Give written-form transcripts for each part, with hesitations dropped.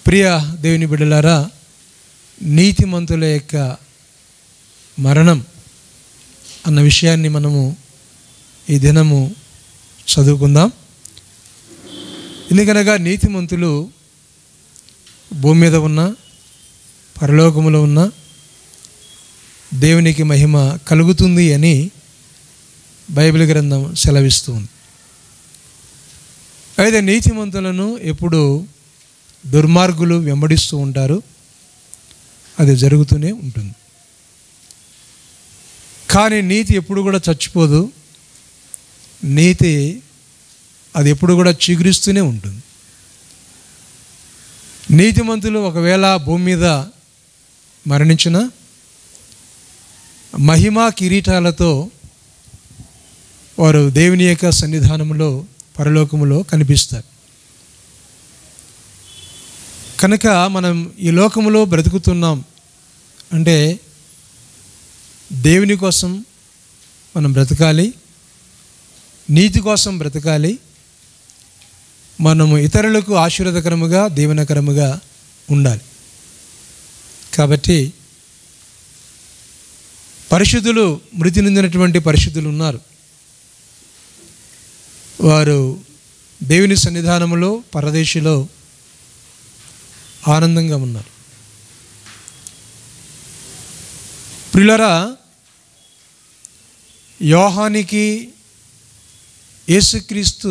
ప్రియ దేవుని బిడ్డలారా, నీతిమంతుల యొక్క మరణం అన్న విషయాన్ని మనము ఈ దినము చదువుకుందాం. ఎందుకనగా నీతిమంతులు భూమి మీద ఉన్న, పరలోకములో ఉన్న దేవునికి మహిమ కలుగుతుంది అని బైబిల్ గ్రంథం సెలవిస్తుంది. అయితే నీతిమంతులను ఎప్పుడు దుర్మార్గులు వెంబడిస్తూ ఉంటారు, అది జరుగుతూనే ఉంటుంది. కానీ నీతి ఎప్పుడు కూడా చచ్చిపోదు, నీతి అది ఎప్పుడు కూడా చిగురిస్తూనే ఉంటుంది. నీతిమంతులు ఒకవేళ భూమి మీద మరణించిన మహిమా కిరీటాలతో వారు దేవుని యొక్క సన్నిధానంలో, పరలోకములో కనిపిస్తారు. కనుక మనం ఈ లోకములో బ్రతుకుతున్నాం అంటే దేవుని కోసం మనం బ్రతకాలి, నీతి కోసం బ్రతకాలి, మనము ఇతరులకు ఆశీర్వాదకరముగా, దీవెనకరముగా ఉండాలి. కాబట్టి పరిశుద్ధులు, మృతి నొందినటువంటి పరిశుద్ధులు ఉన్నారు. వారు దేవుని సన్నిధానములో, పరదేశిలో ఆనందంగా ఉన్నారు. ప్రియులారా, యోహానికి యేసుక్రీస్తు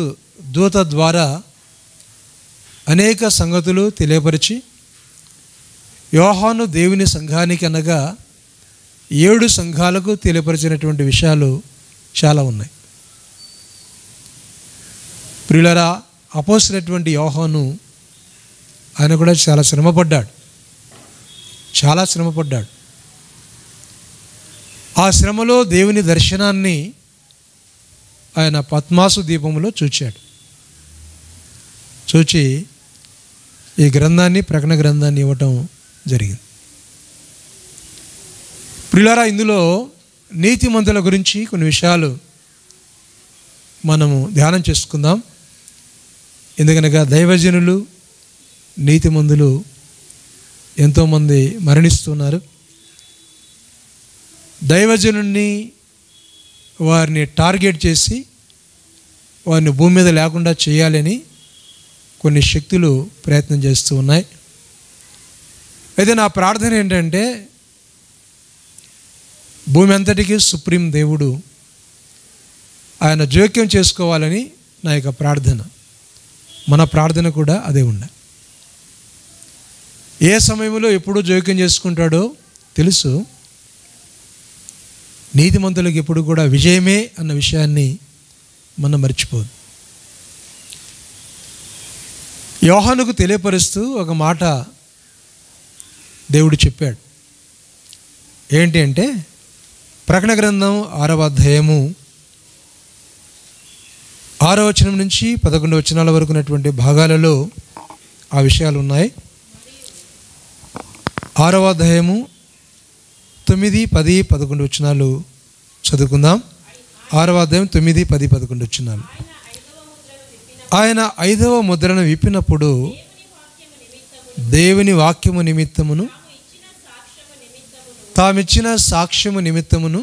దూత ద్వారా అనేక సంగతులు తెలియపరిచి, యోహాను దేవుని సంఘానికి అనగా 7 సంఘాలకు తెలియపరిచినటువంటి విషయాలు చాలా ఉన్నాయి. ప్రియులారా, అపోస్తలుడైనటువంటి యోహాను ఆయన కూడా చాలా శ్రమపడ్డాడు. ఆ శ్రమలో దేవుని దర్శనాన్ని ఆయన పద్మాసు దీపములో చూచి ఈ గ్రంథాన్ని, ప్రకటన గ్రంథాన్ని ఇవ్వటం జరిగింది. ప్రియులారా, ఇందులో నీతిమంతుల గురించి కొన్ని విషయాలు మనము ధ్యానం చేసుకుందాం. ఎందుకనగా దైవజనులు, నీతిమంతులు ఎంతోమంది మరణిస్తున్నారు. దైవజనుల్ని, వారిని టార్గెట్ చేసి వారిని భూమి మీద లేకుండా చేయాలని కొన్ని శక్తులు ప్రయత్నం చేస్తూ ఉన్నాయి. అయితే నా ప్రార్థన ఏంటంటే, భూమి అంతటికీ సుప్రీం దేవుడు ఆయన జోక్యం చేసుకోవాలని నా యొక్క ప్రార్థన. మన ప్రార్థన కూడా అదే ఉండాలి. ఏ సమయంలో ఎప్పుడు జోక్యం చేసుకుంటాడో తెలుసు. నీతిమంతులకు ఎప్పుడు కూడా విజయమే అన్న విషయాన్ని మనం మర్చిపోదు. యోహానుకు తెలియపరుస్తూ ఒక మాట దేవుడు చెప్పాడు. ఏంటి అంటే, ప్రకటన గ్రంథం 6వ అధ్యాయము 6వ వచనం నుంచి 11వ వచనాల వరకు ఉన్నటువంటి భాగాలలో ఆ విషయాలు ఉన్నాయి. 6వ అధ్యాయము 9, 10, 11 వచనాలు చదువుకుందాం. 6వ అధ్యాయం 9, 10, 11 వచనాలు. ఆయన 5వ ముద్రను విప్పినప్పుడు దేవుని వాక్యము నిమిత్తమును, తామిచ్చిన సాక్ష్యము నిమిత్తమును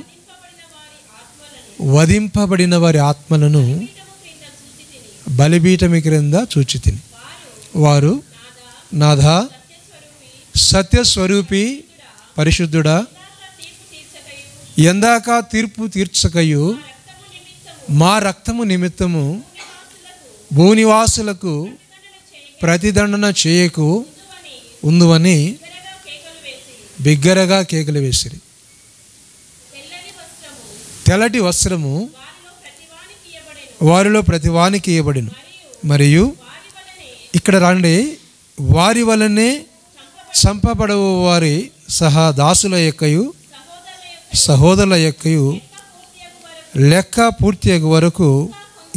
వధింపబడిన వారి ఆత్మలను బలిపీఠము క్రింద చూచితిని. వారు, నాథా, సత్యస్వరూపి, పరిశుద్ధుడా, ఎందాక తీర్పు తీర్చకయు మా రక్తము నిమిత్తము భూనివాసులకు ప్రతిదండన చేయకు ఉందువని బిగ్గరగా కేకలు వేసిరి. తెల్లటి వస్త్రము వారిలో ప్రతివానికి ఇయ్యబడిను. మరియు ఇక్కడ రండి, వారి వలనే చంపబడవు వారి సహా దాసుల యొక్కయు సహోదరుల యొక్కయు లెక్క పూర్తి అయ్యే వరకు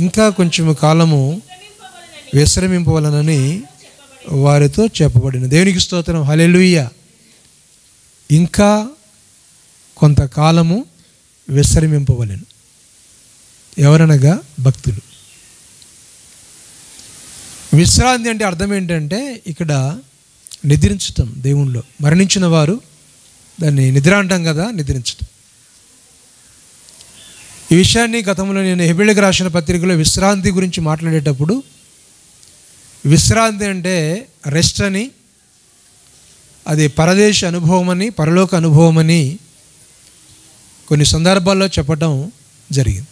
ఇంకా కొంచెం కాలము విశ్రమింపవలనని వారితో చెప్పబడిన. దేవునికి స్తోత్రం, హల్లెలూయా. ఇంకా కొంతకాలము విశ్రమింపవలెను. ఎవరనగా భక్తులు. విశ్రాంతి అంటే అర్థం ఏంటంటే, ఇక్కడ నిద్రించటం దేవునిలో. మరణించిన వారు దాన్ని నిద్ర అంటాం కదా, నిద్రించటం. ఈ విషయాన్ని గతంలో నేను హెబ్రీయులకు రాసిన పత్రికలో విశ్రాంతి గురించి మాట్లాడేటప్పుడు, విశ్రాంతి అంటే రెస్ట్ అని, అది పరదేశ అనుభవం అని, పరలోక అనుభవం అని కొన్ని సందర్భాల్లో చెప్పటం జరిగింది.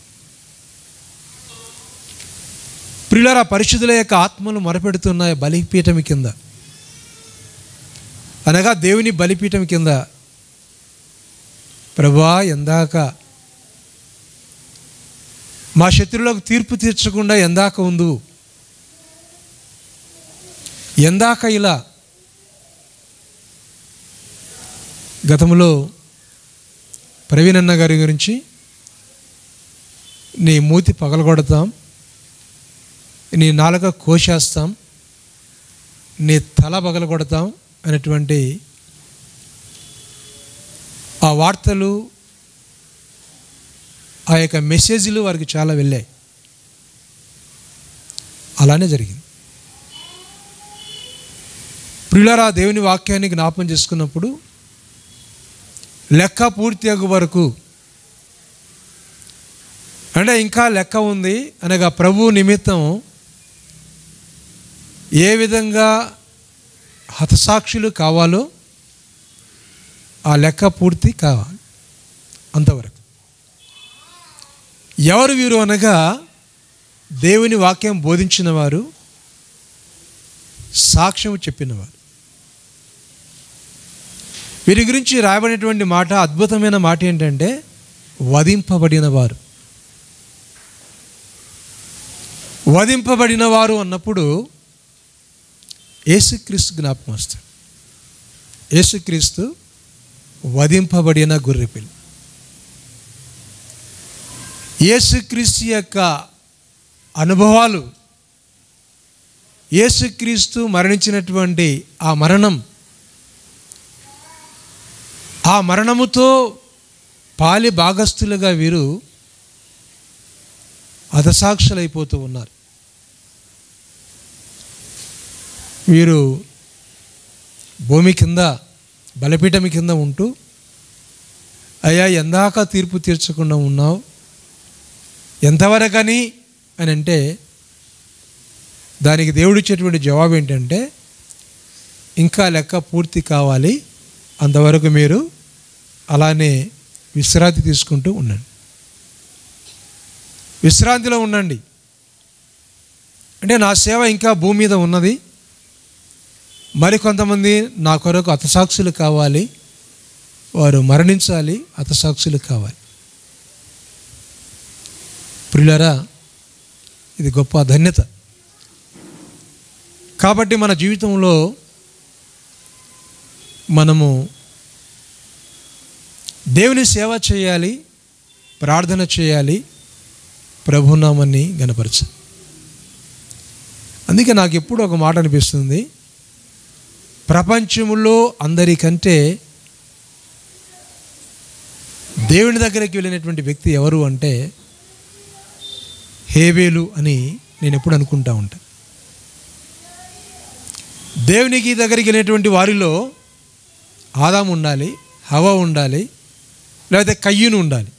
ప్రియులారా, పరిశుద్ధుల యొక్క ఆత్మలు మొరపెడుతున్న బలిపీఠం కింద, అనగా దేవుని బలిపీఠం కింద, ప్రభువా ఎందాక మా శత్రువులకు తీర్పు తీర్చకుండా ఎందాక ఉండు, ఎందాక ఇలా. గతంలో ప్రవీణ్ అన్న గారి గురించి, నీ మూతి పగలగొడతాం, నీ నాలుక కోసేస్తాం, నీ తల పగలగొడతాం అనేటువంటి ఆ వార్తలు, ఆ యొక్క మెసేజ్లు వారికి చాలా వెళ్ళాయి. అలానే జరిగింది. ప్రియులారా, దేవుని వాక్యాన్ని జ్ఞాపకం చేసుకున్నప్పుడు లెక్క పూర్తి అయ్యే వరకు, అంటే ఇంకా లెక్క ఉంది అనగా ప్రభు నిమిత్తం ఏ విధంగా హతసాక్షులు కావాలో ఆ లెక్క పూర్తి కావాలి. అంతవరకు ఎవరు వీరు అనగా దేవుని వాక్యం బోధించిన వారు, సాక్ష్యం చెప్పినవారు. వీరి గురించి రాయబడినటువంటి మాట, అద్భుతమైన మాట ఏంటంటే వధింపబడిన వారు. వధింపబడిన వారు అన్నప్పుడు యేసుక్రీస్తు జ్ఞాపకం వస్తాడు. యేసుక్రీస్తు వధింపబడిన గొర్రెపిల్ల. యేసుక్రీస్తు యొక్క అనుభవాలు, యేసుక్రీస్తు మరణించినటువంటి ఆ మరణం, ఆ మరణముతో పాలి భాగస్థులుగా వీరు హతసాక్షులైపోతూ ఉన్నారు. వీరు భూమి కింద, బలిపీఠం కింద ఉంటూ, అయ్యా ఎందాక తీర్పు తీర్చకుండా ఉన్నావు, ఎంతవరకని అని అంటే, దానికి దేవుడిచ్చేటువంటి జవాబు ఏంటంటే, ఇంకా లెక్క పూర్తి కావాలి, అంతవరకు మీరు అలానే విశ్రాంతి తీసుకుంటూ ఉండండి, విశ్రాంతిలో ఉండండి. అంటే నా సేవ ఇంకా భూమి మీద ఉన్నది, మరికొంతమంది నా కొరకు హతసాక్షులు కావాలి, వారు మరణించాలి, హతసాక్షులు కావాలి. ప్రియులారా, ఇది గొప్ప ధన్యత. కాబట్టి మన జీవితంలో మనము దేవుని సేవ చేయాలి, ప్రార్థన చేయాలి, ప్రభునామాన్ని గణపరచాలి. అందుకే నాకు ఎప్పుడు ఒక మాట అనిపిస్తుంది, ప్రపంచంలో అందరికంటే దేవుని దగ్గరికి వెళ్ళినటువంటి వ్యక్తి ఎవరు అంటే హేబేలు అని నేను ఎప్పుడు అనుకుంటా ఉంటాను. దేవునికి దగ్గరికి వెళ్ళినటువంటి వారిలో ఆదాము ఉండాలి, హవ్వ ఉండాలి, లేకపోతే కయ్యూను ఉండాలి.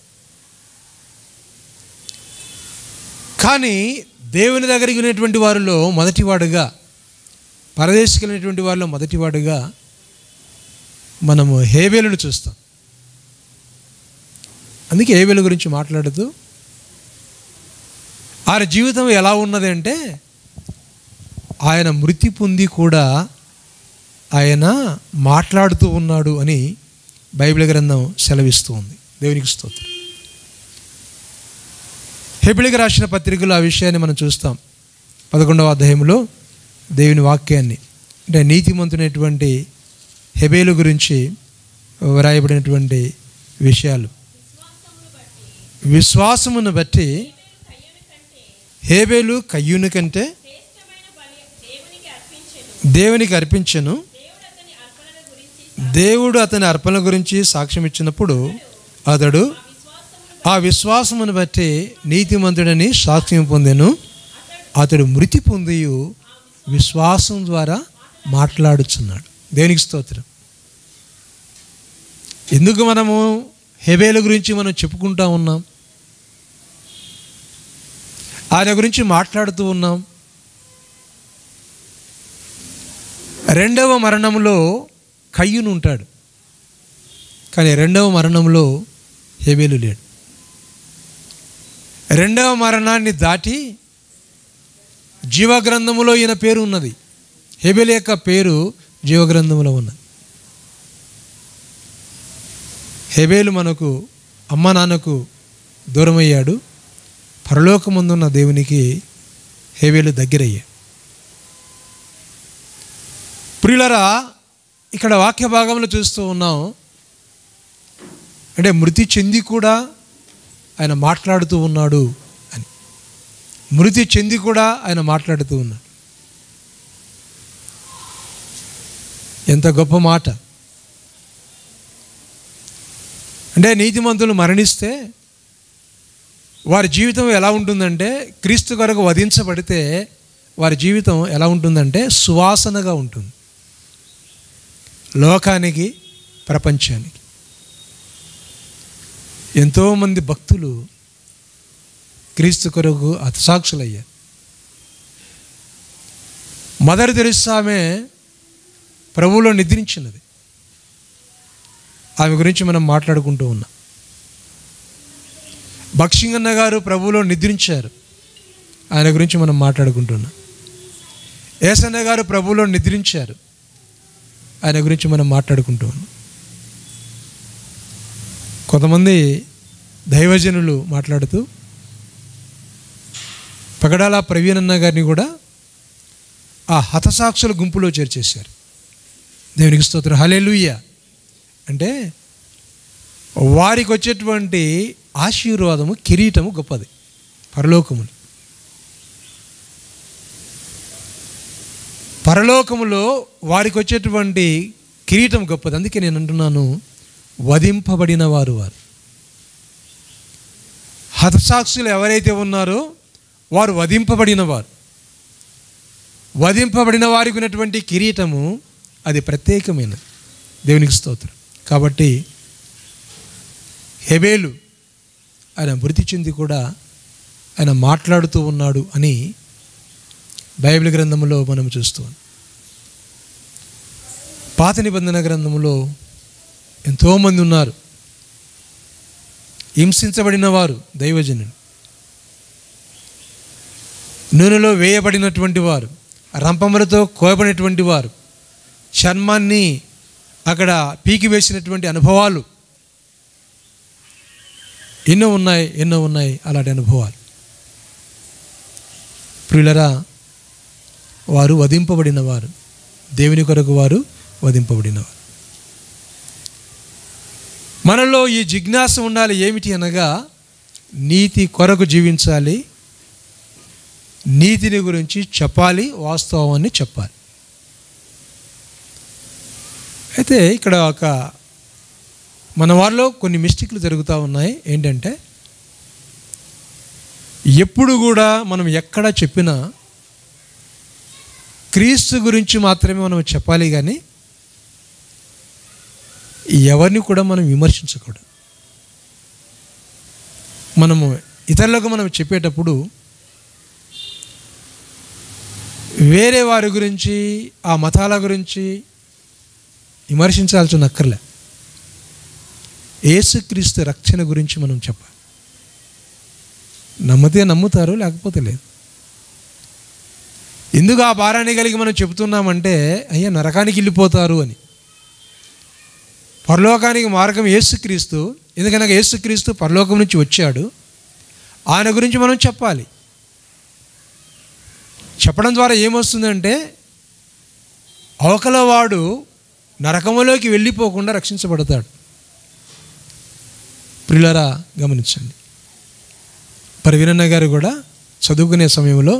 కానీ దేవుని దగ్గరికి వెళ్ళినటువంటి వారిలో మొదటివాడుగా, పరదేశికి వెళ్ళినటువంటి వారిలో మొదటివాడుగా మనము హేబేలును చూస్తాం. అందుకే హేబేలు గురించి మాట్లాడుతూ, ఆయన జీవితం ఎలా ఉన్నది అంటే, ఆయన మృతి పొంది కూడా ఆయన మాట్లాడుతూ ఉన్నాడు అని బైబిల్ గ్రంథం సెలవిస్తూ ఉంది. దేవునికి స్తోత్రం. హెబ్రీయులకు రాసిన పత్రికలో ఆ విషయాన్ని మనం చూస్తాం. 11వ అధ్యాయంలో దేవుని వాక్యాన్ని, అంటే నీతిమంతునటువంటి హేబేలు గురించి వ్రాయబడినటువంటి విషయాలు. విశ్వాసమును బట్టి హేబేలు కయ్యూను కంటే దేవునికి అర్పించెను. దేవుడు అతని అర్పణ గురించి సాక్ష్యం ఇచ్చినప్పుడు అతడు ఆ విశ్వాసమును బట్టి నీతిమంతుడని సాక్ష్యం పొందెను. అతడు మృతి పొంది విశ్వాసం ద్వారా మాట్లాడుచున్నాడు. దేవునికి స్తోత్రం. ఎందుకు మనము హేబేలు గురించి మనం చెప్పుకుంటూ ఉన్నాం, ఆయన గురించి మాట్లాడుతూ ఉన్నాం? రెండవ మరణంలో కయ్యూను ఉంటాడు, కానీ రెండవ మరణంలో హేబేలు లేడు. రెండవ మరణాన్ని దాటి జీవగ్రంథములో ఈయన పేరు ఉన్నది. హేబేలు యొక్క పేరు జీవగ్రంథంలో ఉన్నది. హేబేలు మనకు అమ్మ నాన్నకు దూరమయ్యాడు, పరలోకమందున్న దేవునికి హేబేలు దగ్గరయ్యాడు. ప్రియులరా, ఇక్కడ వాక్య భాగంలో చూస్తూ ఉన్నాం, అంటే మృతి చెంది కూడా ఆయన మాట్లాడుతూ ఉన్నాడు అని. మృతి చెంది కూడా ఆయన మాట్లాడుతూ ఉన్నాడు. ఎంత గొప్ప మాట! అంటే నీతిమంతులు మరణిస్తే వారి జీవితం ఎలా ఉంటుందంటే, క్రీస్తు కొరకు వధించబడితే వారి జీవితం ఎలా ఉంటుందంటే సువాసనగా ఉంటుంది లోకానికి, ప్రపంచానికి. ఎంతోమంది భక్తులు క్రీస్తు కొరకు హతసాక్షులయ్యారు. మదర్ తెరెస్సా ఆమె ప్రభువులో నిద్రించినది. ఆమె గురించి మనం మాట్లాడుకుంటూ ఉన్నాం. బక్షింగన్న గారు ప్రభువులో నిద్రించారు, ఆయన గురించి మనం మాట్లాడుకుంటున్నాం. ఏసన్న గారు ప్రభువులో నిద్రించారు, ఆయన గురించి మనం మాట్లాడుకుంటూ ఉన్నాం. కొంతమంది దైవజనులు మాట్లాడుతూ పగడాల ప్రవీణన్న గారిని కూడా ఆ హతసాక్షుల గుంపులో చేర్చేశారు. దేవునికి స్తోత్రం, హల్లెలూయా. అంటే వారికి వచ్చేటువంటి ఆశీర్వాదము, కిరీటము గొప్పది పరలోకములు. పరలోకములో వారికి వచ్చేటువంటి కిరీటం గొప్పది. అందుకే నేను అంటున్నాను, వధింపబడిన వారు. హతసాక్షులు ఎవరైతే ఉన్నారో వారు వధింపబడిన వారు. వధింపబడిన వారికి ఉన్నటువంటి కిరీటము అది ప్రత్యేకమైనది. దేవునికి స్తోత్రం. కాబట్టి హేబేలు ఆయన మృతి చెంది కూడా ఆయన మాట్లాడుతూ ఉన్నాడు అని బైబిల్ గ్రంథంలో మనం చూస్తాం. పాత నిబంధన గ్రంథంలో ఎంతోమంది ఉన్నారు, హింసించబడిన వారు, దైవజనులు, నూనెలో వేయబడినటువంటి వారు, రంపములతో కోయబడినటువంటి వారు, చర్మాన్ని అక్కడ పీకి వేసినటువంటి అనుభవాలు ఎన్నో ఉన్నాయి అలాంటి అనుభవాలు. ప్రియులరా, వారు వధింపబడిన వారు, దేవుని కొరకు వారు వధింపబడినవారు. మనలో ఈ జిజ్ఞాస ఉండాలి. ఏమిటి అనగా, నీతి కొరకు జీవించాలి, నీతిని గురించి చెప్పాలి, వాస్తవాన్ని చెప్పాలి. అయితే ఇక్కడ మన వారిలో కొన్ని మిస్టేక్లు జరుగుతూ ఉన్నాయి. ఏంటంటే, ఎప్పుడు కూడా మనం ఎక్కడ చెప్పినా క్రీస్తు గురించి మాత్రమే మనం చెప్పాలి, కానీ ఎవరిని కూడా మనం విమర్శించకూడదు. మనము ఇతరులకు మనం చెప్పేటప్పుడు వేరే వారి గురించి, ఆ మతాల గురించి విమర్శించాల్సిన అక్కర్లే. యేసుక్రీస్తు రక్షణ గురించి మనం చెప్పాలి. నమ్మితే నమ్ముతారు, లేకపోతే లేదు. ఎందుకు ఆ భారాన్ని కలిగి మనం చెబుతున్నామంటే, అయ్యా నరకానికి వెళ్ళిపోతారు అని. పరలోకానికి మార్గం యేసుక్రీస్తు. ఎందుకనగా యేసుక్రీస్తు పరలోకం నుంచి వచ్చాడు, ఆయన గురించి మనం చెప్పాలి. చెప్పడం ద్వారా ఏమొస్తుందంటే, అవకలవాడు నరకములోకి వెళ్ళిపోకుండా రక్షించబడతాడు. ప్రియులారా, గమనించండి. ప్రవీణన్న గారు కూడా చదువుకునే సమయంలో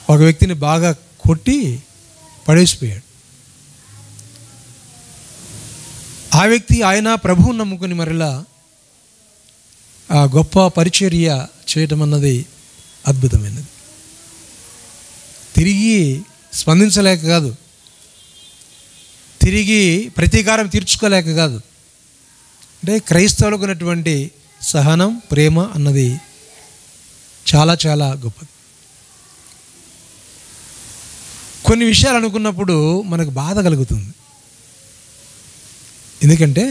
ఒక వ్యక్తిని బాగా కొట్టి పడేసిపోయాడు. ఆ వ్యక్తి ఆయన ప్రభువుని నమ్ముకుని మరలా ఆ గొప్ప పరిచర్య చేయటం అన్నది అద్భుతమైనది. తిరిగి స్పందించలేక కాదు, తిరిగి ప్రతీకారం తీర్చుకోలేక కాదు. అంటే క్రైస్తవులకు ఉన్నటువంటి సహనం, ప్రేమ అన్నది చాలా చాలా గొప్పది. కొన్ని విషయాలు అనుకున్నప్పుడు మనకు బాధ కలుగుతుంది. ఎందుకంటే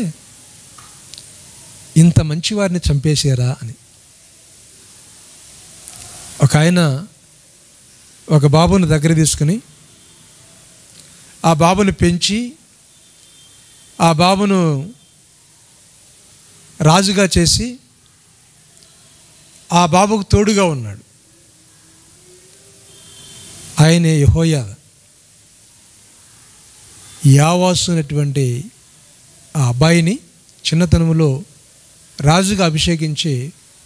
ఇంత మంచివారిని చంపేశారా అని. ఒక ఆయన ఒక బాబుని దగ్గర తీసుకుని ఆ బాబుని పెంచి ఆ బాబును రాజుగా చేసి ఆ బాబుకు తోడుగా ఉన్నాడు. ఆయనే యెహోయాదా. యావాసు అనేటువంటి ఆ అబ్బాయిని చిన్నతనంలో రాజుగా అభిషేకించి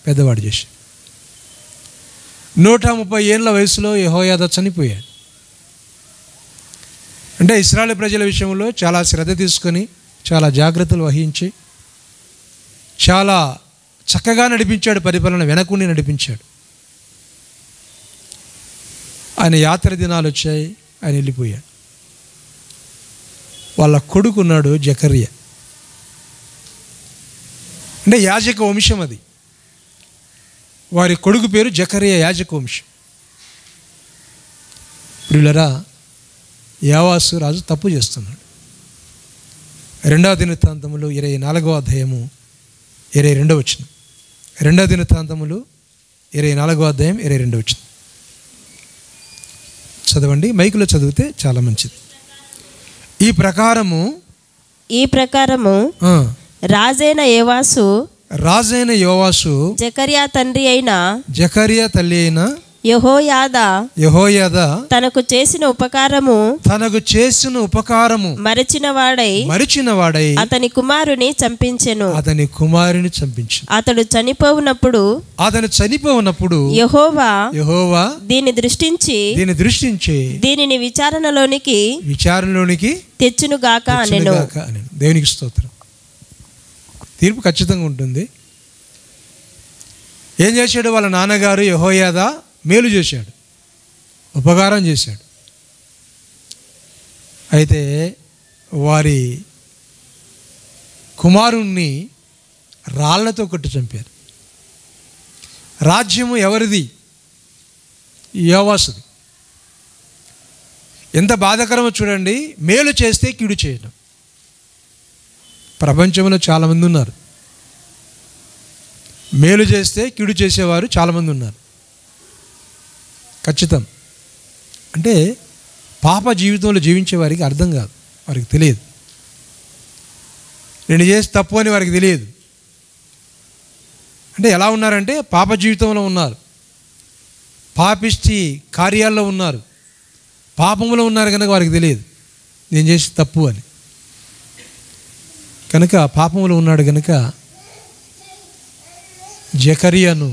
పెద్దవాడు చేశాడు. 130 ఏళ్ళ వయసులో యెహోయాదా చనిపోయాడు. అంటే ఇశ్రాయేలు ప్రజల విషయంలో చాలా శ్రద్ధ తీసుకొని, చాలా జాగ్రత్తలు వహించి, చాలా చక్కగా నడిపించాడు. పరిపాలన వెనకుండి నడిపించాడు. ఆయన యాత్ర దినాలు వచ్చాయి, ఆయన వెళ్ళిపోయాడు. వాళ్ళ కొడుకున్నాడు జకర్యా. అంటే యాజక వంశం అది. వారి కొడుకు పేరు జకర్యా, యాజక వంశం. ప్రియులరా, యావాసు రాజు తప్పు చేస్తున్నాడు. 2వ దినవృత్తాంతములు 24వ అధ్యాయము 22వ వచనం. 2వ దినవృత్తాంతములు 24వ అధ్యాయం 22వ వచనం చదవండి. మైకులో చదివితే చాలా మంచిది. ఈ ప్రకారము రాజైన యోవాసు జకర్యా తల్లి అయిన యెహోయాదా తనకు చేసిన ఉపకారము మరచిన వాడై అతని కుమారుని చంపించెను. అతడు చనిపోవునప్పుడు యెహోవా దీన్ని దృష్టించి దీనిని విచారణలోనికి తెచ్చునుగాక అనెను. దేవునికి స్తోత్రం. తీర్పు ఖచ్చితంగా ఉంటుంది. ఏం చేశాడు? వాళ్ళ నాన్నగారు యెహోయాదా మేలు చేశాడు, ఉపకారం చేశాడు. అయితే వారి కుమారుణ్ణి రాళ్లతో కొట్టి చంపారు. రాజ్యము ఎవరిది? యోవాసుది. ఎంత బాధాకరమో చూడండి. మేలు చేస్తే కీడు చేయడం. ప్రపంచంలో చాలామంది ఉన్నారు. మేలు చేస్తే కీడు చేసేవారు చాలామంది ఉన్నారు. ఖచ్చితం. అంటే పాప జీవితంలో జీవించే వారికి అర్థం కాదు, వారికి తెలియదు. నేను చేసి తప్పు అని వారికి తెలియదు. అంటే ఎలా ఉన్నారంటే పాప జీవితంలో ఉన్నారు, పాపిష్టి కార్యాల్లో ఉన్నారు, పాపంలో ఉన్నారు కనుక వారికి తెలియదు నేను చేసి తప్పు అని. కనుక పాపంలో ఉన్నాడు కనుక జకర్యాను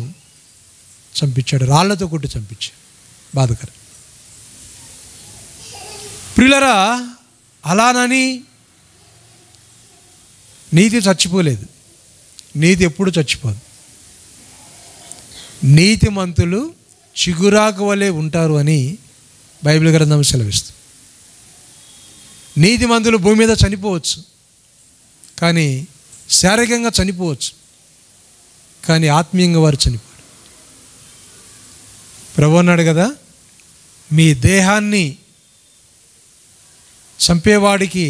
చంపించాడు, రాళ్లతో కొట్టి చంపించాడు. బాధకరం. ప్రియులరా, అలానని నీతి చచ్చిపోలేదు. నీతి ఎప్పుడు చచ్చిపోదు. నీతిమంతులు చిగురాకు వలె ఉంటారు అని బైబిల్ గ్రంథం సెలవిస్తుంది. నీతిమంతులు భూమి మీద చనిపోవచ్చు, కానీ శారీరకంగా చనిపోవచ్చు, కానీ ఆత్మీయంగా వారు చనిపోరు. ప్రభు అన్నాడు కదా, మీ దేహాన్ని చంపేవాడికి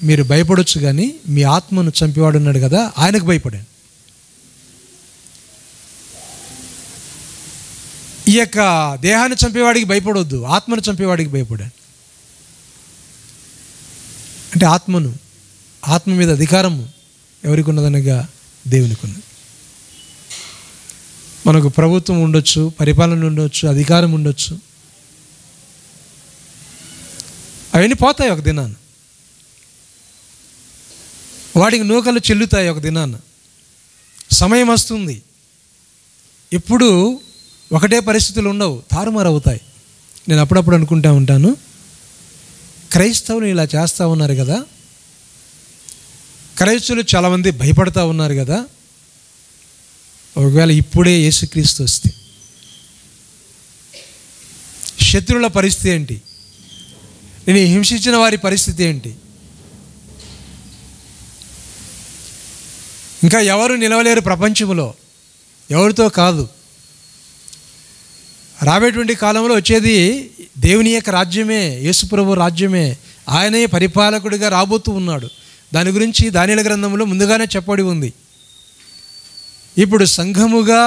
మీరు భయపడవచ్చు, కానీ మీ ఆత్మను చంపేవాడు ఉన్నాడు కదా, ఆయనకు భయపడాను. ఈ యొక్క దేహాన్ని చంపేవాడికి భయపడవద్దు, ఆత్మను చంపేవాడికి భయపడాను. అంటే ఆత్మ మీద అధికారము ఎవరికి ఉన్నదనగా దేవునికి ఉన్నది. మనకు ప్రభుత్వం ఉండొచ్చు, పరిపాలన ఉండొచ్చు, అధికారం ఉండొచ్చు, అవన్నీ పోతాయి ఒక దినాన. వాడికి నూకలు చెల్లుతాయి ఒక దినాన. సమయం వస్తుంది, ఎప్పుడు ఒకటే పరిస్థితులు ఉండవు, తారుమారు అవుతాయి. నేను అప్పుడప్పుడు అనుకుంటా ఉంటాను, క్రైస్తవులు ఇలా చేస్తూ ఉన్నారు కదా, క్రైస్తవులు చాలామంది భయపడతా ఉన్నారు కదా, ఒకవేళ ఇప్పుడే యేసుక్రీస్తు వస్తే శత్రువుల పరిస్థితి ఏంటి? నేను హింసించిన వారి పరిస్థితి ఏంటి? ఇంకా ఎవరు నిలవలేరు ప్రపంచంలో, ఎవరితో కాదు. రాబోయేటువంటి కాలంలో వచ్చేది దేవుని యొక్క రాజ్యమే, యేసుప్రభు రాజ్యమే. ఆయనే పరిపాలకుడిగా రాబోతూ ఉన్నాడు. దాని గురించి దానియేలు గ్రంథంలో ముందుగానే చెప్పబడి ఉంది. ఇప్పుడు సంఘముగా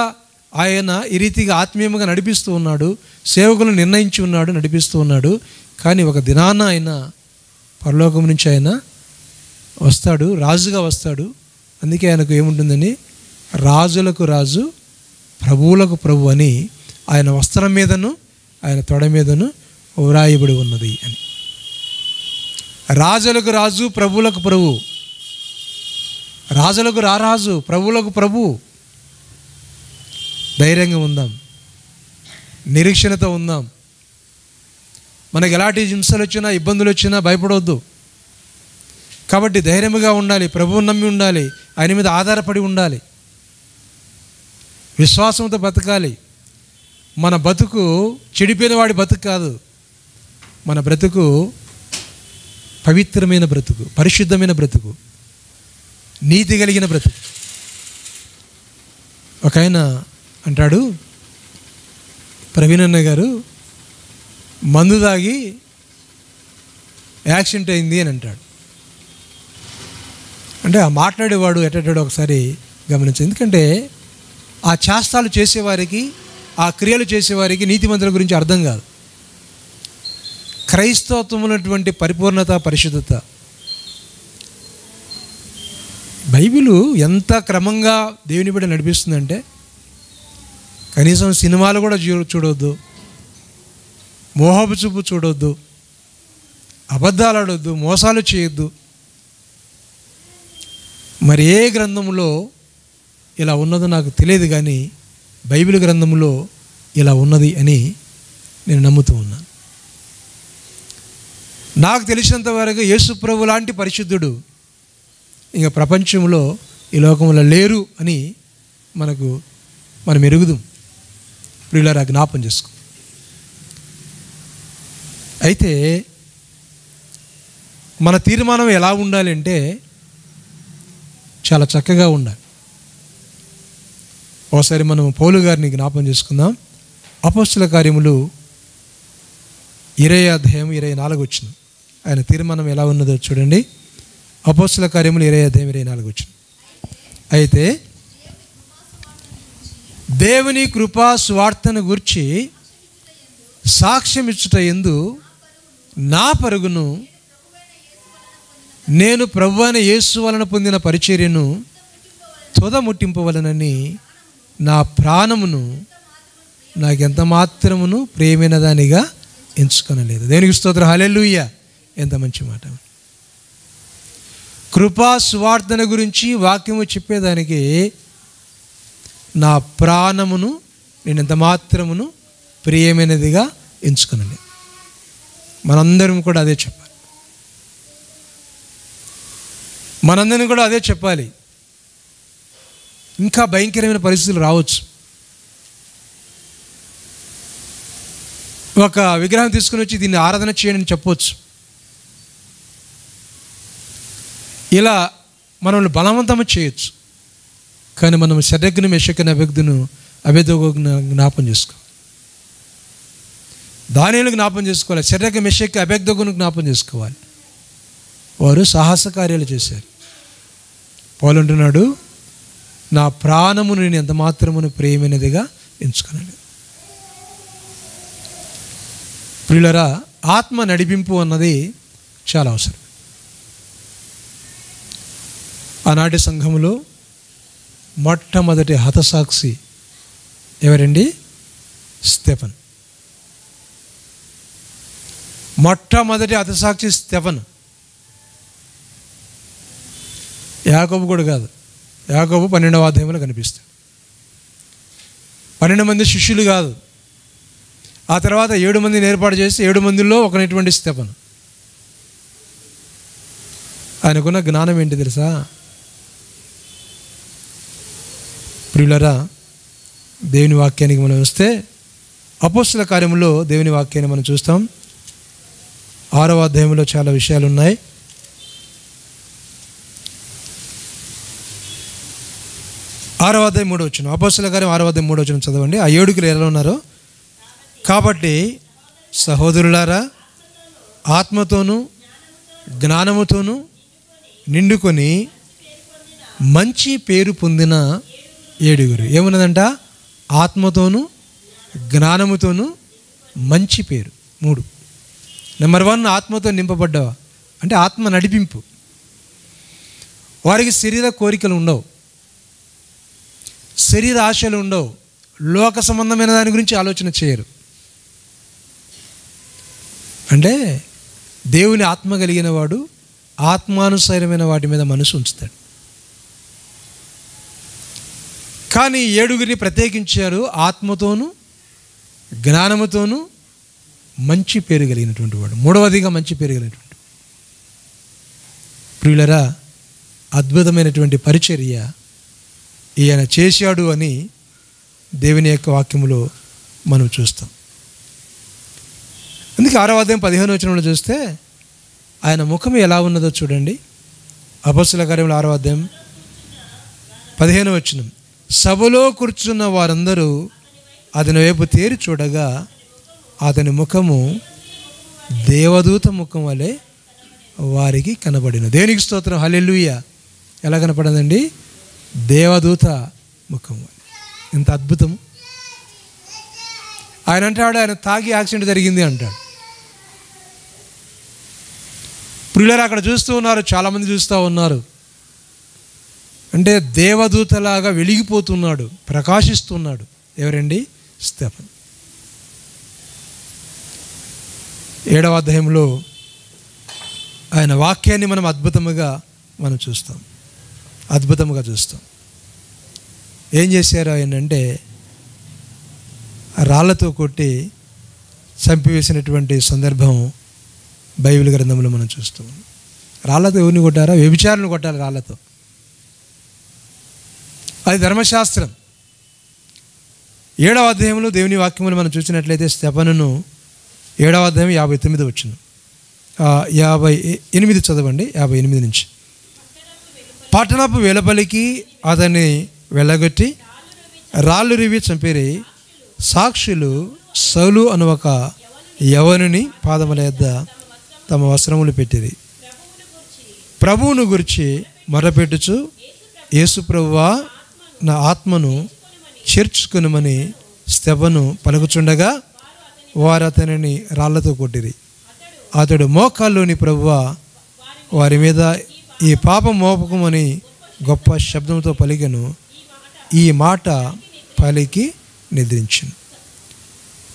ఆయన ఈ రీతిగా ఆత్మీయంగా నడిపిస్తూ ఉన్నాడు, సేవకులను నిర్ణయించి ఉన్నాడు, నడిపిస్తూ ఉన్నాడు. కానీ ఒక దినాన ఆయన పరలోకం నుంచి ఆయన వస్తాడు, రాజుగా వస్తాడు. అందుకే ఆయనకు ఏముంటుందని, రాజులకు రాజు, ప్రభువులకు ప్రభు అని ఆయన వస్త్రం మీదను ఆయన తొడ మీదను వ్రాయబడి ఉన్నది అని. రాజులకు రాజు, ప్రభువులకు ప్రభు. రాజులకు రారాజు, ప్రభువులకు ప్రభు. ధైర్యంగా ఉందాం, నిరీక్షణతో ఉందాం. మనకు ఎలాంటి హింసలు వచ్చినా, ఇబ్బందులు వచ్చినా భయపడవద్దు. కాబట్టి ధైర్యంగా ఉండాలి, ప్రభువుని నమ్మి ఉండాలి, ఆయన మీద ఆధారపడి ఉండాలి, విశ్వాసంతో బతకాలి. మన బతుకు చెడిపోయిన వాడి బతుకు కాదు, మన బ్రతుకు పవిత్రమైన బ్రతుకు, పరిశుద్ధమైన బ్రతుకు, నీతి కలిగిన బ్రతుకు. ఒక ఆయన అంటాడు, ప్రవీణ్ అన్న గారు మందు తాగి యాక్సిడెంట్ అయింది అని అంటాడు. అంటే ఆ మాట్లాడేవాడు ఎట్టాడో ఒకసారి గమనించండి. ఎందుకంటే ఆ చేష్టాలు చేసేవారికి, ఆ క్రియలు చేసేవారికి నీతిమంతుల గురించి అర్థం కాదు. క్రైస్తవత్వం ఉన్నటువంటి పరిపూర్ణత, పరిశుద్ధత, బైబిలు ఎంత క్రమంగా దేవుని బిడ్డ నడిపిస్తుందంటే, కనీసం సినిమాలు కూడా చూడవద్దు, మోహపు చూపు చూడవద్దు, అబద్ధాలు ఆడొద్దు, మోసాలు చేయొద్దు. మరి ఏ గ్రంథంలో ఇలా ఉన్నదో నాకు తెలియదు, కానీ బైబిల్ గ్రంథంలో ఇలా ఉన్నది అని నేను నమ్ముతూ ఉన్నాను. నాకు తెలిసినంత వరకు యేసుప్రభు లాంటి పరిశుద్ధుడు ఇంకా ప్రపంచంలో, ఈ లోకంలో లేరు అని మనం ఎరుగుదాం. ప్రియులారా, జ్ఞాపం చేసుకో. అయితే మన తీర్మానం ఎలా ఉండాలి అంటే చాలా చక్కగా ఉండాలి. ఒకసారి మనం పౌలు గారిని జ్ఞాపం చేసుకుందాం. అపోస్తుల కార్యములు 20:24 ఆయన తీర్మానం ఎలా ఉన్నదో చూడండి. అపోస్తుల కార్యములు 20:24. అయితే దేవుని కృపా సువార్తను గూర్చి సాక్ష్యం ఇచ్చుట యందు నా పరుగును, నేను ప్రభువైన యేసు వలన పొందిన పరిచర్యను తుదముట్టింపవలనని నా ప్రాణమును నాకెంత మాత్రమును ప్రియమైన దానిగా ఎంచుకొనలేదు. దేవునికి స్తోత్రం, హల్లెలూయా. ఎంత మంచి మాట. కృపా సువార్తన గురించి వాక్యము చెప్పేదానికి నా ప్రాణమును నేను ఎంత మాత్రమును ప్రియమైనదిగా ఎంచుకొనలేదు. మనందరం కూడా అదే చెప్పాలి. మనందరం కూడా అదే చెప్పాలి. ఇంకా భయంకరమైన పరిస్థితులు రావచ్చు. ఒక విగ్రహం తీసుకుని వచ్చి దీన్ని ఆరాధన చేయండి అని చెప్పవచ్చు. ఇలా మనల్ని బలవంతం చేయొచ్చు. కానీ మనం షడ్రగ్ను, మెషకును, అబేద్నెగో జ్ఞాపం చేసుకోవాలి. దానియేలు జ్ఞాపం చేసుకోవాలి. షడ్రగ్, మెషక్, అబేద్నెగోను జ్ఞాపం చేసుకోవాలి. వారు సాహస కార్యాలు చేశారు. పౌలు అంటున్నాడు, నా ప్రాణమును నేను ఎంత మాత్రమును ప్రియమైనదిగా ఎంచుకున్నాను. ప్రియులరా, ఆత్మ నడిపింపు అన్నది చాలా అవసరం. ఆనాటి సంఘములో మొట్టమొదటి హతసాక్షి ఎవరండి? స్టెఫన్. మొట్టమొదటి హతసాక్షి స్టెఫన్. యాకోబు కూడా కాదు. యాకోబు 12వ అధ్యాయంలో కనిపిస్తాడు. 12 మంది శిష్యులు కాదు. ఆ తర్వాత 7 మందిని ఏర్పాటు చేసి 7 మందిలో ఒకనటువంటి స్టెఫన్. ఆయనకున్న జ్ఞానం ఏంటి తెలుసా? ప్రియులరా, దేవుని వాక్యానికి మనం వస్తే అపోస్తుల కార్యములో దేవుని వాక్యాన్ని మనం చూస్తాం. 6వ అధ్యాయంలో చాలా విషయాలు ఉన్నాయి. ఆరవ అధ్యాయం 3వ వచనం, అపోస్తలుల కార్యం 6వ అధ్యాయం 3వ వచనం చదవండి. ఆ 7 ఎలా ఉన్నారో, కాబట్టి సహోదరులారా, ఆత్మతోనూ జ్ఞానముతోనూ నిండుకొని మంచి పేరు పొందిన 7. ఏమున్నదంట? ఆత్మతోనూ జ్ఞానముతోనూ మంచి పేరు. 3. నెంబర్ 1, ఆత్మతో నింపబడ్డావా అంటే ఆత్మ నడిపింపు. వారికి శరీర కోరికలు ఉండవు, శరీర ఆశలు ఉండవు, లోక సంబంధమైన దాని గురించి ఆలోచన చేయరు. అంటే దేవుని ఆత్మ కలిగిన వాడు ఆత్మానుసారమైన వాటి మీద మనసు ఉంచుతాడు. కానీ 7 ప్రత్యేకించారు, ఆత్మతోనూ జ్ఞానముతోనూ మంచి పేరు కలిగినటువంటి వాడు. 3వదిగా మంచి పేరు కలిగినటువంటి. ప్రియులరా, అద్భుతమైనటువంటి పరిచర్య ఈయన చేశాడు అని దేవుని యొక్క వాక్యములో మనం చూస్తాం. అందుకే 6వ అధ్యాయం 15వ వచనంలో చూస్తే ఆయన ముఖం ఎలా ఉన్నదో చూడండి. అపోస్తలుల కార్యములు 6వ అధ్యాయం 15వ వచనం, సభలో కూర్చున్న వారందరూ అతని వైపు తేరి చూడగా అతని ముఖము దేవదూత ముఖం వలె వారికి కనబడిన. దేవునికి స్తోత్రం, హల్లెలూయా. ఎలా కనపడదండి? దేవదూత ముఖం వలె. ఎంత అద్భుతం! ఆయన అంటాడు, ఆయన తాగి యాక్సిడెంట్ జరిగింది అంటాడు. ప్రియులారా, అక్కడ చూస్తూ ఉన్నారు, చాలామంది చూస్తూ ఉన్నారు. అంటే దేవదూతలాగా వెలిగిపోతున్నాడు, ప్రకాశిస్తున్నాడు. ఎవరండి? స్టెఫన్. 7వ అధ్యాయంలో ఆయన వాక్యాన్ని మనం అద్భుతంగా చూస్తాం. ఏం చేశారు ఆయన అంటే, రాళ్లతో కొట్టి చంపివేసినటువంటి సందర్భం బైబిల్ గ్రంథంలో మనం చూస్తాం. రాళ్లతో ఎవరిని కొట్టారా? వ్యభిచారులను కొట్టాలి రాళ్లతో. అది ధర్మశాస్త్రం. 7వ అధ్యాయంలో దేవుని వాక్యములు మనం చూసినట్లయితే స్టెఫనును 7వ అధ్యాయం 59 వచనం, 58 చదవండి. 58 నుంచి, పట్టణపు వెలుపలికి అతన్ని వెళ్ళగొట్టి రాళ్ళు రివి చంపిరి. సాక్షులు సౌలు అను ఒక యవనుని పాదముల యొద్ద తమ వస్త్రములు పెట్టిరి. ప్రభువును గురించి మొరపెట్టుచు, యేసు ప్రభువా, నా ఆత్మను చేర్చుకునమని స్టెఫను పలుకుచుండగా వారు అతనిని రాళ్లతో కొట్టిరి. అతడు, మోకాల్లోని ప్రభువా, వారి మీద ఈ పాపం మోపకమని గొప్ప శబ్దంతో పలికెను. ఈ మాట పలికి నిద్రించెను.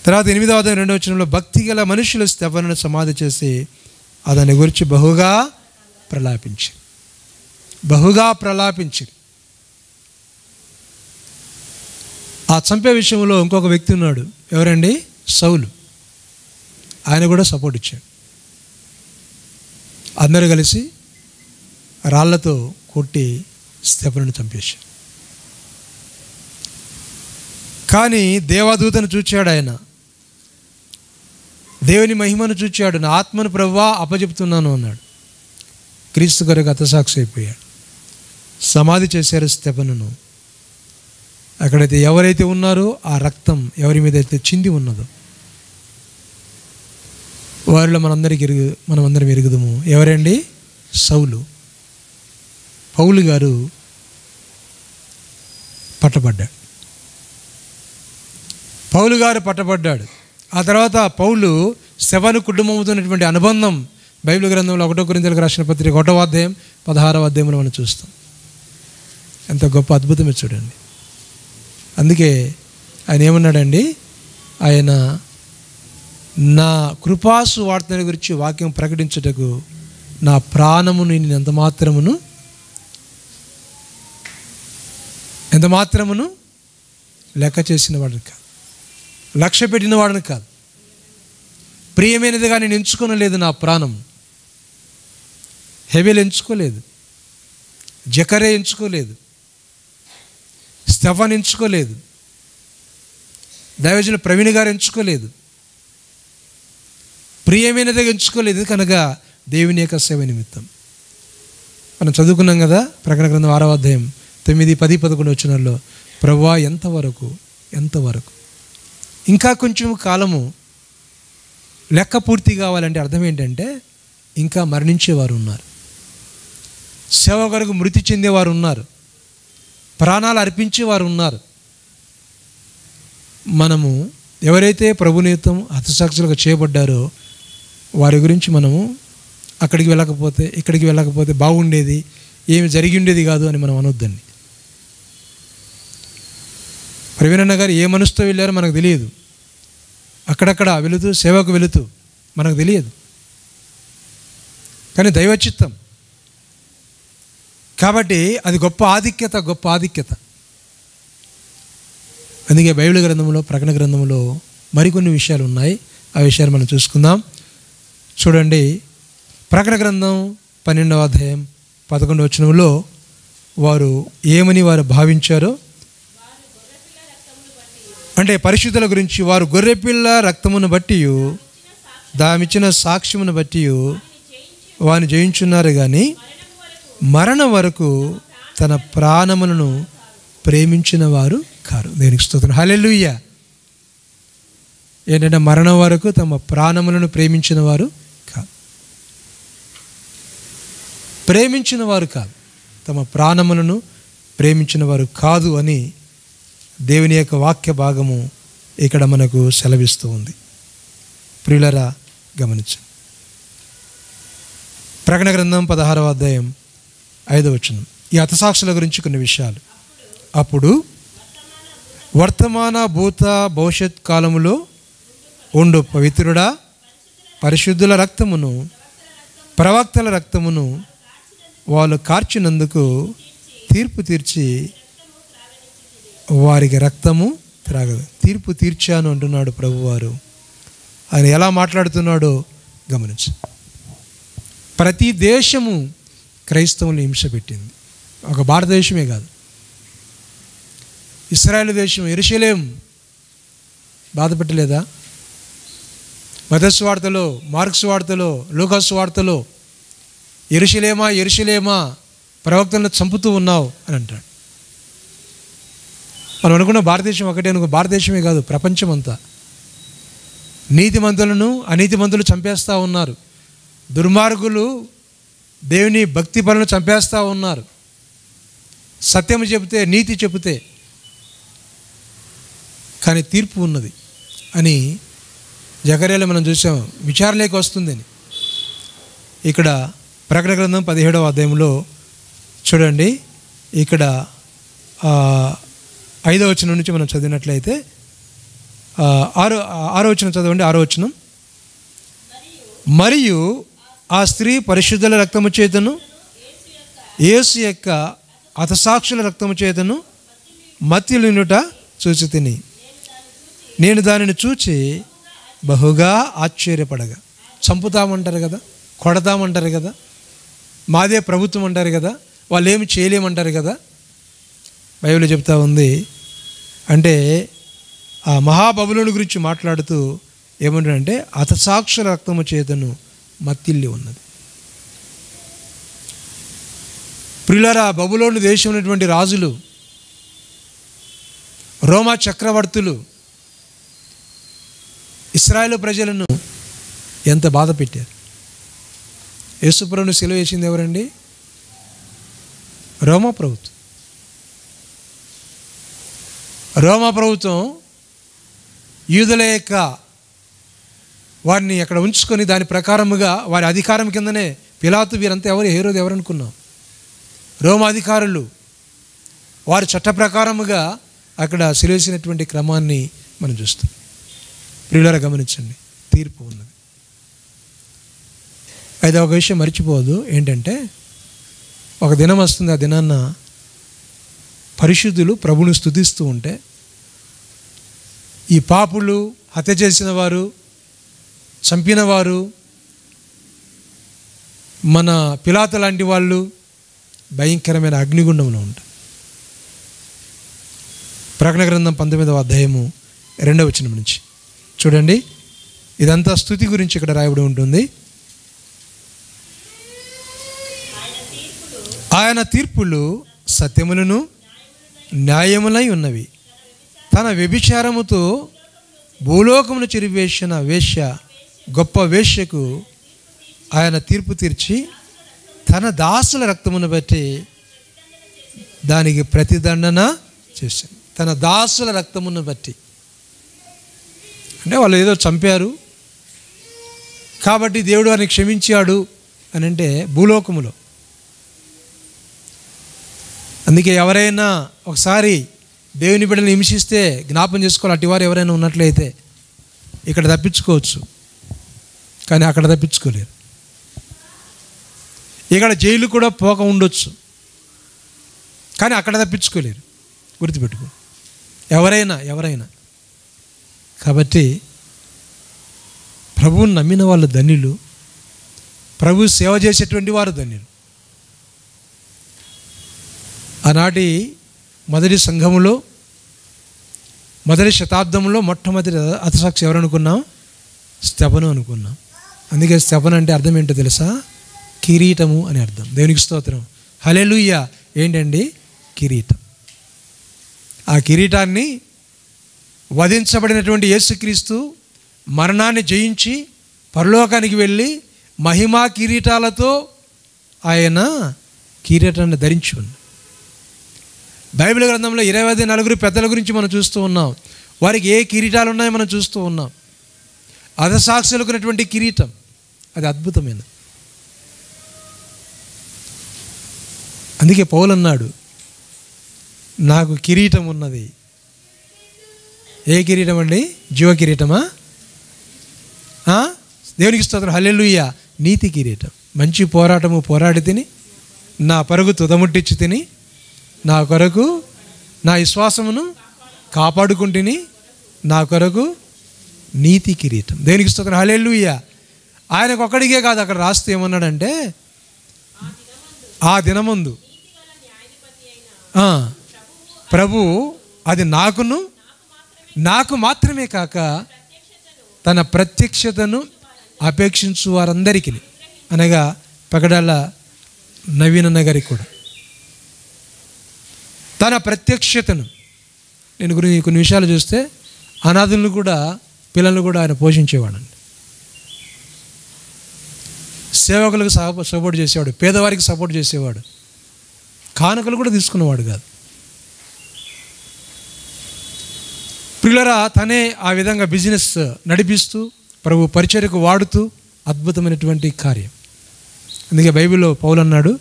తర్వాత 8వ అధ్యాయం 2వ వచనంలో, భక్తి గల మనుషులు స్టెఫనును సమాధి చేసి అతని గురించి బహుగా ప్రలాపించి. ఆ చంపే విషయంలో ఇంకొక వ్యక్తి ఉన్నాడు. ఎవరండి? సౌలు. ఆయన కూడా సపోర్ట్ ఇచ్చాడు. అందరూ కలిసి రాళ్లతో కొట్టి స్టెఫనును చంపేశాడు. కానీ దేవదూతను చూచాడు ఆయన, దేవుని మహిమను చూచాడు. నా ఆత్మను ప్రభువా అప్పచెప్తున్నాను అన్నాడు. క్రీస్తు కొరకు హతసాక్షి అయిపోయాడు. సమాధి చేశారు స్టెఫనును. అక్కడైతే ఎవరైతే ఉన్నారో ఆ రక్తం ఎవరి మీద అయితే చింది ఉన్నదో వారిలో మనమందరం ఎరుగుదము. ఎవరండి? సౌలు. పౌలు గారు పట్టబడ్డాడు. ఆ తర్వాత పౌలు స్టెఫను కుటుంబంతో ఉన్నటువంటి అనుబంధం బైబిల్ గ్రంథంలో 1 కొరింథీయులకు రాసిన పత్రిక 1వ అధ్యాయం 16వ అధ్యాయంలో మనం చూస్తాం. ఎంత గొప్ప అద్భుతమే చూడండి. అందుకే ఆయన ఏమన్నాడండి? ఆయన నా కృపాసు వార్తని గురించి వాక్యం ప్రకటించుటకు నా ప్రాణమును నేను ఎంత మాత్రమును లెక్క చేసిన వాడిని కాదు, లక్ష్య పెట్టిన వాడిని కాదు. ప్రియమైనదిగా నేను ఎంచుకోనలేదు నా ప్రాణం. హెబెల్ ఎంచుకోలేదు, జకరే ఎంచుకోలేదు, స్టెఫన్ ఎంచుకోలేదు, దైవజనులు ప్రవీణ్ గారు ఎంచుకోలేదు. ప్రియమైనదిగా ఎంచుకోలేదు, కనుక దేవుని యొక్క సేవ నిమిత్తం. మనం చదువుకున్నాం కదా ప్రకటన గ్రంథం 6వ అధ్యాయం 9, 10, 11 వచనాల్లో, ప్రభువా ఎంతవరకు ఇంకా కొంచెం కాలము, లెక్క పూర్తి కావాలంటే అర్థం ఏంటంటే ఇంకా మరణించేవారు ఉన్నారు, సేవ కొరకు మృతి చెందేవారు ఉన్నారు, ప్రాణాలు అర్పించేవారు ఉన్నారు. మనము ఎవరైతే ప్రభు నిమిత్తం హతసాక్షులుగా చేయబడ్డారో వారి గురించి మనము అక్కడికి వెళ్ళకపోతే ఇక్కడికి వెళ్ళకపోతే బాగుండేది, ఏమి జరిగి ఉండేది కాదు అని మనం అనొద్దండి. ప్రవీణన్న గారు ఏ మనసుతో వెళ్ళారో మనకు తెలియదు, అక్కడక్కడ వెళుతూ సేవకు వెళుతూ మనకు తెలియదు, కానీ దైవచిత్తం కాబట్టి అది గొప్ప ఆధిక్యత. అందుకే బైబిల్ గ్రంథంలో ప్రకటన గ్రంథంలో మరికొన్ని విషయాలు ఉన్నాయి, ఆ విషయాలు మనం చూసుకుందాం. చూడండి, ప్రకటన గ్రంథం 12వ అధ్యాయం 11వ వచనంలో వారు ఏమని వారు భావించారో, అంటే పరిశుద్ధుల గురించి, వారు గొర్రెపిల్ల రక్తమును బట్టి దామిచ్చిన సాక్ష్యమును బట్టి వారిని జయించున్నారు, కానీ మరణం వరకు తన ప్రాణములను ప్రేమించిన వారు కారు. దేవునికి స్తోత్రం, హల్లెలూయా. ఏంటంటే మరణం వరకు తమ ప్రాణములను ప్రేమించిన వారు కాదు, తమ ప్రాణములను ప్రేమించిన వారు కాదు అని దేవుని యొక్క వాక్య భాగము ఇక్కడ మనకు సెలవిస్తూ ఉంది. ప్రియులారా గమనించండి, ప్రకటన గ్రంథం 16వ అధ్యాయం 5వ వచనం, ఈ హతసాక్షుల గురించి కొన్ని విషయాలు. అప్పుడు వర్తమాన భూత భవిష్యత్ కాలములో ఉండు పవిత్రుడా, పరిశుద్ధుల రక్తమును ప్రవక్తల రక్తమును వాళ్ళు కార్చినందుకు తీర్పు తీర్చి వారికి రక్తము త్రాగదు. తీర్పు తీర్చాను అంటున్నాడు ప్రభువారు. ఆయన ఎలా మాట్లాడుతున్నాడో గమనించు. ప్రతి దేశము క్రైస్తవుల్ని హింస పెట్టింది, ఒక భారతదేశమే కాదు, ఇశ్రాయేలు దేశం యెరూషలేం బాధ పెట్టలేదా? మత్తయి సువార్తలో, మార్కు సువార్తలో, లూకా సువార్తలో యెరూషలేమా ప్రవక్తలను చంపుతూ ఉన్నావు అని అంటాడు. మనం అనుకున్న భారతదేశం ఒకటే అనుకో, భారతదేశమే కాదు, ప్రపంచం అంతా నీతిమంతులను అనీతిమంతులు చంపేస్తూ ఉన్నారు, దుర్మార్గులు దేవుని భక్తి పనులను చంపేస్తూ ఉన్నారు. సత్యం చెబితే, నీతి చెబితే కానీ తీర్పు ఉన్నది అని జకర్యాలో మనం చూసాం, విచారణలోకి వస్తుందని. ఇక్కడ ప్రకటన గ్రంథం 17వ అధ్యాయంలో చూడండి, ఇక్కడ 5వ వచనం నుంచి మనం చదివినట్లయితే 6వ వచనం చదవండి. 6వ వచనం, మరియు ఆ స్త్రీ పరిశుద్ధుల రక్తము చేతను యేసు యొక్క హతసాక్షుల రక్తము చేతను మత్తులునుట చూచి తిని, నేను దానిని చూచి బహుగా ఆశ్చర్యపడగా. చంపుతామంటారు కదా, కొడతామంటారు కదా, మాదే ప్రభుత్వం అంటారు కదా, వాళ్ళు ఏమి చేయలేమంటారు కదా. బైబిల్ చెప్తా ఉంది, అంటే ఆ మహాబబులోని గురించి మాట్లాడుతూ ఏమంటాడంటే హతసాక్షుల రక్తము చేతను మత్తిల్లి ఉన్నది. ప్రియులారా, బబులోను దేశం ఉన్నటువంటి రాజులు, రోమా చక్రవర్తులు ఇశ్రాయేలు ప్రజలను ఎంత బాధ పెట్టారు. యేసుప్రభువును సిలువ వేసింది ఎవరండి? రోమా ప్రభుత్వం. రోమా ప్రభుత్వం యూదుల యొక్క వారిని అక్కడ ఉంచుకొని దాని ప్రకారముగా వారి అధికారం కిందనే పిలాతు వీరంతా హేరోదు ఎవరనుకున్నాం? రోమా అధికారులు వారి చట్ట ప్రకారముగా అక్కడ సిలువేసినటువంటి క్రమాన్ని మనం చూస్తాం. ప్రియులారా గమనించండి, తీర్పు ఉన్నది. అయితే ఒక విషయం మర్చిపోదు, ఏంటంటే ఒక దినం వస్తుంది, ఆ దినాన్న పరిశుద్ధులు ప్రభువును స్తుతిస్తూ ఉంటే ఈ పాపులు, హత్య చేసిన వారు, చంపిన వారు, మన పిలాతు లాంటి వాళ్ళు భయంకరమైన అగ్నిగుండంలో ఉంటారు. ప్రకటన గ్రంథం 19వ అధ్యాయము 2వ వచనం నుంచి చూడండి. ఇదంతా స్తుతి గురించి ఇక్కడ రాయబడి ఉంటుంది. ఆయన తీర్పులు సత్యములను న్యాయములై ఉన్నవి. తన వ్యభిచారముతో భూలోకమును చెరివేసిన వేశ్య, గొప్ప వేశ్యకు ఆయన తీర్పు తీర్చి తన దాసుల రక్తమును బట్టి దానికి ప్రతిదండన చేశాడు. తన దాసుల రక్తమును బట్టి అంటే వాళ్ళు ఏదో చంపారు కాబట్టి దేవుడు వారిని క్షమించాడు అని అంటే భూలోకములో. అందుకే ఎవరైనా ఒకసారి దేవుని బిడ్డలను హింసిస్తే జ్ఞాపం చేసుకోవాలి. అటువారు ఎవరైనా ఉన్నట్లయితే ఇక్కడ తప్పించుకోవచ్చు, కానీ అక్కడ తప్పించుకోలేరు. ఇక్కడ జైలు కూడా పోక ఉండొచ్చు, కానీ అక్కడ తప్పించుకోలేరు. గుర్తుపెట్టుకో, ఎవరైనా. కాబట్టి ప్రభువుని నమ్మిన వాళ్ళు ధన్యులు, ప్రభు సేవ చేసేటువంటి వారు ధన్యులు. ఆనాటి మొదటి సంఘములో మొదటి శతాబ్దంలో మొట్టమొదటి హతసాక్షి ఎవరు అనుకున్నాం? స్తెఫను అనుకున్నాం. అందుకే స్తెఫను అంటే అర్థం ఏంటో తెలుసా? కిరీటము అని అర్థం. దేవునికి స్తోత్రం, హల్లెలూయా. ఏంటండి? కిరీటం. ఆ కిరీటాన్ని వధించబడినటువంటి యేసుక్రీస్తు మరణాన్ని జయించి పరలోకానికి వెళ్ళి మహిమా కిరీటాలతో ఆయన కిరీటాన్ని ధరించి ఉంది. బైబిల్ గ్రంథంలో 24 పెద్దల గురించి మనం చూస్తూ ఉన్నాం. వారికి ఏ కిరీటాలు ఉన్నాయో మనం చూస్తూ ఉన్నాం. హతసాక్షులకున్నటువంటి కిరీటం అది అద్భుతమైన. అందుకే పౌలు అన్నాడు, నాకు కిరీటం ఉన్నది. ఏ కిరీటం అండి? జీవ కిరీటమా? దేవునికి స్తోత్రం, హల్లెలూయా. నీతి కిరీటం. మంచి పోరాటము పోరాడి తిని నా పరుగు తుదముట్టించి తిని నా కొరకు నా విశ్వాసమును కాపాడుకుంటుని నా కొరకు నీతి కిరీటం. దేవునికి స్తోత్రం, హల్లెలూయా. ఆయనకు ఒక్కడికే కాదు, అక్కడ రాస్తే ఏమన్నాడంటే ఆ దినమందు ప్రభు అది నాకు మాత్రమే కాక తన ప్రత్యక్షతను అపేక్షించు వారందరికీ, అనగా పగడాల నవీనన్న గారికి కూడా తన ప్రత్యక్షతను. నేను కొన్ని విషయాలు చూస్తే అనాథులను కూడా, పిల్లలను కూడా ఆయన పోషించేవాడండి. సేవకులకు సపోర్ట్ చేసేవాడు, పేదవారికి సపోర్ట్ చేసేవాడు, కానుకలు కూడా తీసుకునేవాడు కాదు. ప్రియులారా, తనే ఆ విధంగా బిజినెస్ నడిపిస్తూ ప్రభు పరిచర్యకు వాడుతూ అద్భుతమైనటువంటి కార్యం. అందుకే బైబిల్లో పౌలు అన్నాడు,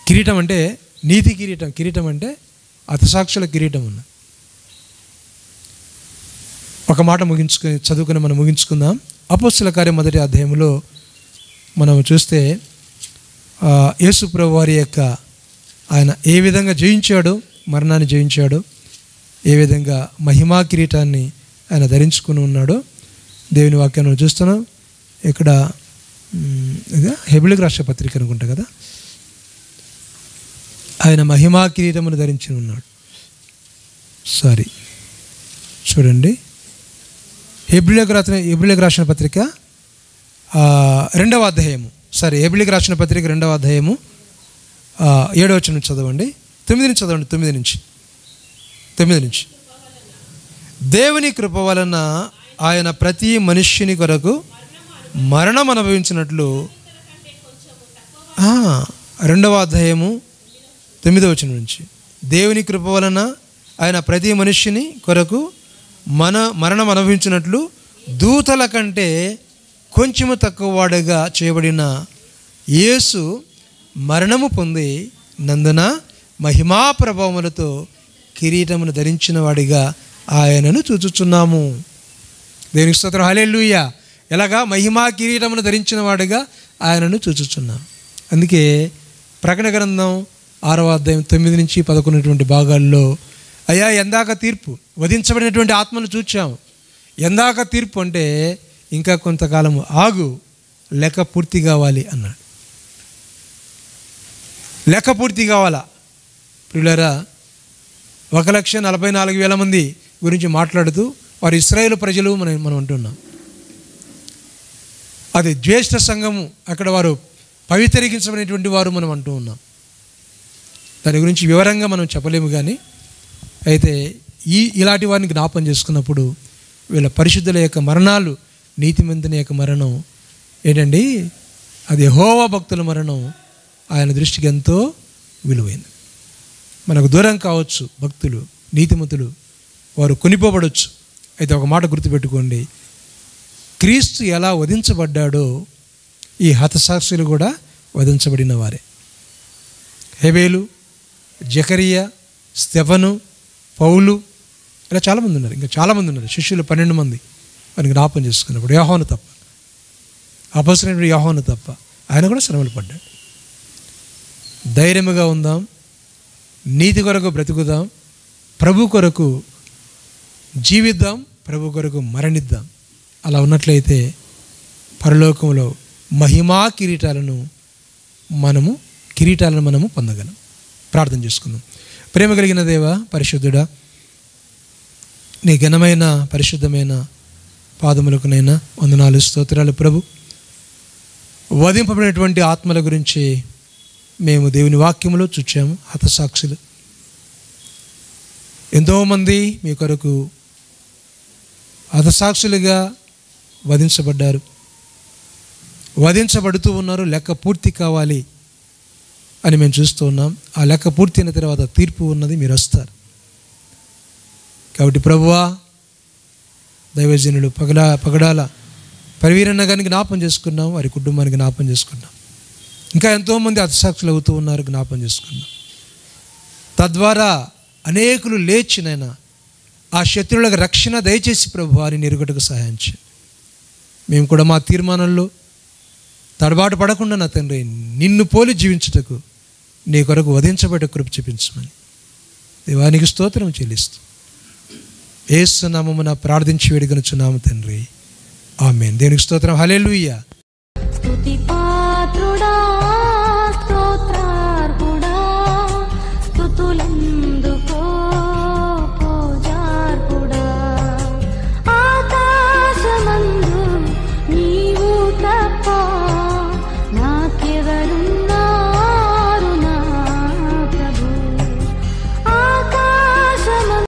కిరీటం అంటే నీతి కిరీటం. కిరీటం అంటే హతసాక్షుల కిరీటం ఉన్న. ఒక మాట చదువుకుని మనం ముగించుకుందాం. అపోస్తల కార్యం 1వ అధ్యాయంలో మనం చూస్తే యేసు ప్రభు వారి యొక్క ఆయన ఏ విధంగా జయించాడో, మరణాన్ని జయించాడో, ఏ విధంగా మహిమా కిరీటాన్ని ఆయన ధరించుకుని ఉన్నాడో దేవుని వాక్యాన్ని చూస్తున్నాం. ఇక్కడ హెబ్రీయులకు రాసిన పత్రిక అనుకుంటా కదా, ఆయన మహిమా కిరీటమును ధరించి ఉన్నాడు. చూడండి, హెబ్రీయులకు రాసిన పత్రిక 2వ అధ్యాయము, హెబ్రీయులకు రాసిన పత్రిక 2వ అధ్యాయము 7వ వచనం చదవండి. 9 నుంచి చదవండి. 9 నుంచి. దేవుని కృప వలన ఆయన ప్రతి మనుష్యుని కొరకు మరణం అనుభవించినట్లు, 2వ అధ్యాయము 9వ వచనం నుంచి. దేవుని కృప వలన ఆయన ప్రతి మనుష్యుని కొరకు మరణం అనుభవించినట్లు దూతల కంటే కొంచెము తక్కువ వాడుగా చేయబడిన యేసు మరణము పొంది నందున మహిమా ప్రభావములతో కిరీటమును ధరించిన వాడిగా ఆయనను చూచుచున్నాము. దేవునికి స్తోత్రం, హల్లెలూయా. ఎలాగా? మహిమా కిరీటమును ధరించిన వాడిగా ఆయనను చూచుచున్నాం. అందుకే ప్రకటన గ్రంథం 6వ అధ్యాయం 9 నుంచి 11 భాగాల్లో, అయ్యా ఎందాక తీర్పు, వధించబడినటువంటి ఆత్మను చూచాము, ఎందాక తీర్పు అంటే ఇంకా కొంతకాలము ఆగు, లెక్క పూర్తి కావాలి అన్నాడు. లెక్క పూర్తి కావాలా? ప్రియులారా, 1,44,000 మంది గురించి మాట్లాడుతూ వారు ఇశ్రాయేలు ప్రజలు మనం అంటున్నాం. అది జ్యేష్ఠ సంఘము, అక్కడ వారు పవిత్రీకరించబడినటువంటి వారు మనం అంటూ ఉన్నాం. దాని గురించి వివరంగా మనం చెప్పలేము. కానీ అయితే ఇలాంటి వారిని జ్ఞాపం చేసుకున్నప్పుడు వీళ్ళ పరిశుద్ధుల యొక్క మరణాలు, నీతిమంతుని యొక్క మరణం ఏంటండి, అది యెహోవా భక్తుల మరణం ఆయన దృష్టికి ఎంతో విలువైనది. మనకు దూరం కావచ్చు భక్తులు, నీతిమంతులు, వారు కొనిపోబడవచ్చు. అయితే ఒక మాట గుర్తుపెట్టుకోండి, క్రీస్తు ఎలా వధించబడ్డాడో ఈ హతసాక్షులు కూడా వధించబడిన వారే. హెబేలు, జకరియా, స్టెఫను, పౌలు, ఇలా చాలామంది ఉన్నారు. ఇంకా చాలామంది ఉన్నారు. శిష్యులు 12 మంది వారిని జ్ఞాపం చేసుకున్నప్పుడు యోహాను తప్ప, అపొస్తలుడైన యోహాను తప్ప ఆయన కూడా శ్రమలు పడ్డాడు. ధైర్యముగా ఉందాం, నీతి కొరకు బ్రతుకుదాం, ప్రభు కొరకు జీవిద్దాం, ప్రభు కొరకు మరణిద్దాం. అలా ఉన్నట్లయితే పరలోకంలో మహిమా కిరీటాలను మనము పొందగలం. ప్రార్థన చేసుకుందాం. ప్రేమ కలిగిన దేవ, పరిశుద్ధుడా, నీ ఘనమైన పరిశుద్ధమైన పాదములకునైనా వందనాలు, స్తోత్రాలు ప్రభు. వధింపబడినటువంటి ఆత్మల గురించి మేము దేవుని వాక్యములో చూచాము. హతసాక్షులు ఎంతోమంది మీ కొరకు హతసాక్షులుగా వధించబడ్డారు, వధించబడుతూ ఉన్నారు. లెక్క పూర్తి కావాలి అని మేము చూస్తూ ఉన్నాం. ఆ లెక్క పూర్తి అయిన తర్వాత తీర్పు ఉన్నది, మీరు వస్తారు. కాబట్టి ప్రభువా, దైవజనులు పగడాల పరివీరన్న గారిని జ్ఞాపం చేసుకున్నాం, వారి కుటుంబానికి జ్ఞాపం చేసుకున్నాం. ఇంకా ఎంతోమంది హతసాక్షులు అవుతూ ఉన్నారు, జ్ఞాపం చేసుకున్నాం. తద్వారా అనేకులు లేచినైనా ఆ శత్రువులకు రక్షణ దయచేసి ప్రభు వారిని ఎరుగటకు సహాయం చేయండి. మేము కూడా మా తీర్మానంలో తడబాటు పడకుండా నా తండ్రి నిన్ను పోలి జీవించుటకు నీ కొరకు వధించబడే కృప చూపించమని దేవానికి స్తోత్రం చెల్లిస్తూ యేసు నామమున ప్రార్థించి వేడుకొనుచున్నాము తండ్రి, ఆమేన్. దేవునికి స్తోత్రం. హల్లెలూయా. స్తుతి పాత్రుడా